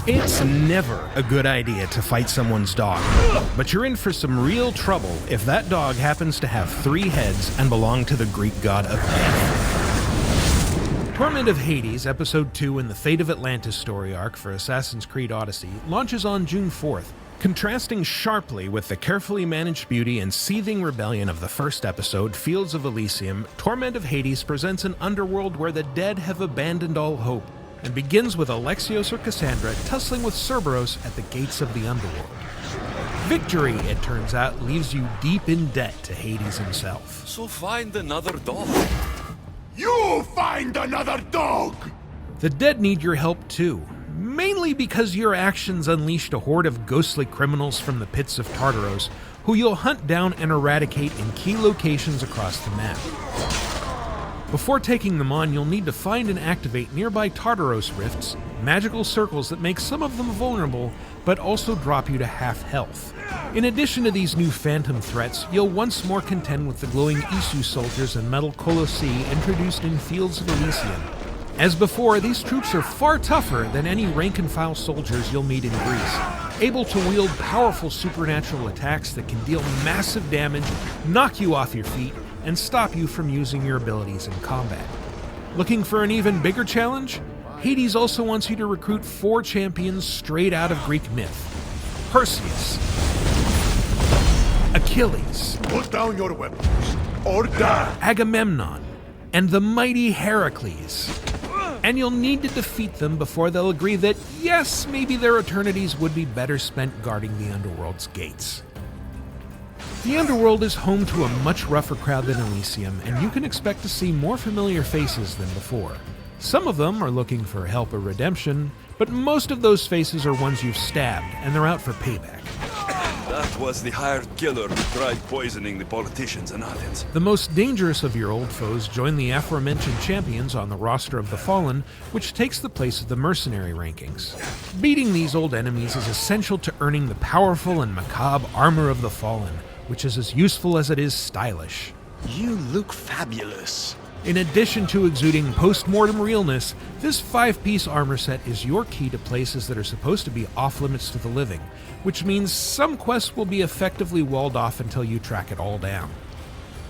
It's never a good idea to fight someone's dog, but you're in for some real trouble if that dog happens to have 3 heads and belong to the Greek god of death. Torment of Hades, Episode 2 in the Fate of Atlantis story arc for Assassin's Creed Odyssey, launches on June 4th. Contrasting sharply with the carefully managed beauty and seething rebellion of the first episode, Fields of Elysium, Torment of Hades presents an underworld where the dead have abandoned all hope, and begins with Alexios or Cassandra tussling with Cérberus at the gates of the underworld. Victory, it turns out, leaves you deep in debt to Hades himself. So find another dog. You find another dog! The dead need your help too, mainly because your actions unleashed a horde of ghostly criminals from the pits of Tartaros, who you'll hunt down and eradicate in key locations across the map. Before taking them on, you'll need to find and activate nearby Tartaros rifts, magical circles that make some of them vulnerable, but also drop you to half health. In addition to these new phantom threats, you'll once more contend with the glowing Isu soldiers and metal colossi introduced in Fields of Elysium. As before, these troops are far tougher than any rank-and-file soldiers you'll meet in Greece, able to wield powerful supernatural attacks that can deal massive damage, knock you off your feet, and stop you from using your abilities in combat. Looking for an even bigger challenge? Hades also wants you to recruit 4 champions straight out of Greek myth. Perseus, Achilles, Put down your weapons, or die! Agamemnon, and the mighty Heracles. And you'll need to defeat them before they'll agree that, yes, maybe their eternities would be better spent guarding the Underworld's gates. The Underworld is home to a much rougher crowd than Elysium, and you can expect to see more familiar faces than before. Some of them are looking for help or redemption, but most of those faces are ones you've stabbed, and they're out for payback. That was the hired killer who tried poisoning the politicians in Athens. The most dangerous of your old foes join the aforementioned champions on the roster of the Fallen, which takes the place of the mercenary rankings. Beating these old enemies is essential to earning the powerful and macabre Armor of the Fallen, which is as useful as it is stylish. You look fabulous. In addition to exuding post-mortem realness, this 5-piece armor set is your key to places that are supposed to be off-limits to the living, which means some quests will be effectively walled off until you track it all down.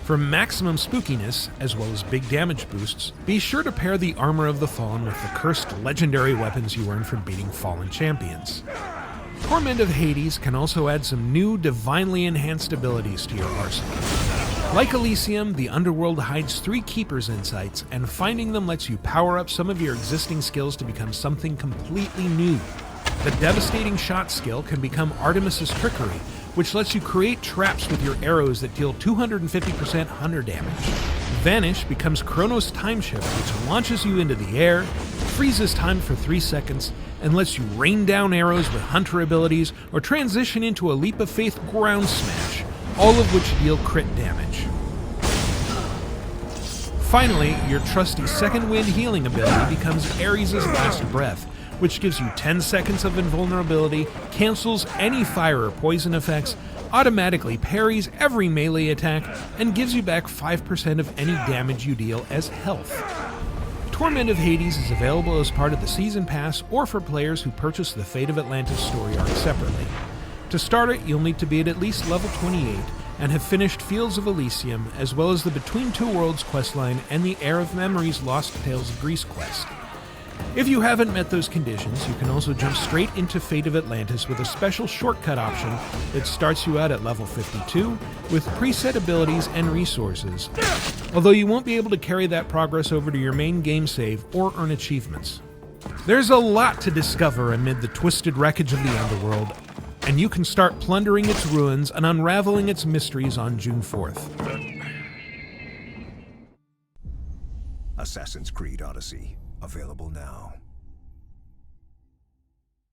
For maximum spookiness, as well as big damage boosts, be sure to pair the Armor of the Fallen with the cursed legendary weapons you earn from beating fallen champions. Torment of Hades can also add some new, divinely enhanced abilities to your arsenal. Like Elysium, the Underworld hides 3 Keeper's insights, and finding them lets you power up some of your existing skills to become something completely new. The Devastating Shot skill can become Artemis's Trickery, which lets you create traps with your arrows that deal 250% hunter damage. Vanish becomes Chronos Time Shift, which launches you into the air, freezes time for 3 seconds, and lets you rain down arrows with hunter abilities or transition into a Leap of Faith Ground Smash, all of which deal crit damage. Finally, your trusty Second Wind healing ability becomes Ares' Last Breath, which gives you 10 seconds of invulnerability, cancels any fire or poison effects, automatically parries every melee attack, and gives you back 5% of any damage you deal as health. Torment of Hades is available as part of the Season Pass or for players who purchase the Fate of Atlantis story arc separately. To start it, you'll need to be at least level 28 and have finished Fields of Elysium, as well as the Between Two Worlds questline and the Heir of Memories Lost Tales of Greece quest. If you haven't met those conditions, you can also jump straight into Fate of Atlantis with a special shortcut option that starts you out at level 52 with preset abilities and resources, although you won't be able to carry that progress over to your main game save or earn achievements. There's a lot to discover amid the twisted wreckage of the Underworld, and you can start plundering its ruins and unraveling its mysteries on June 4th. Assassin's Creed Odyssey, available now.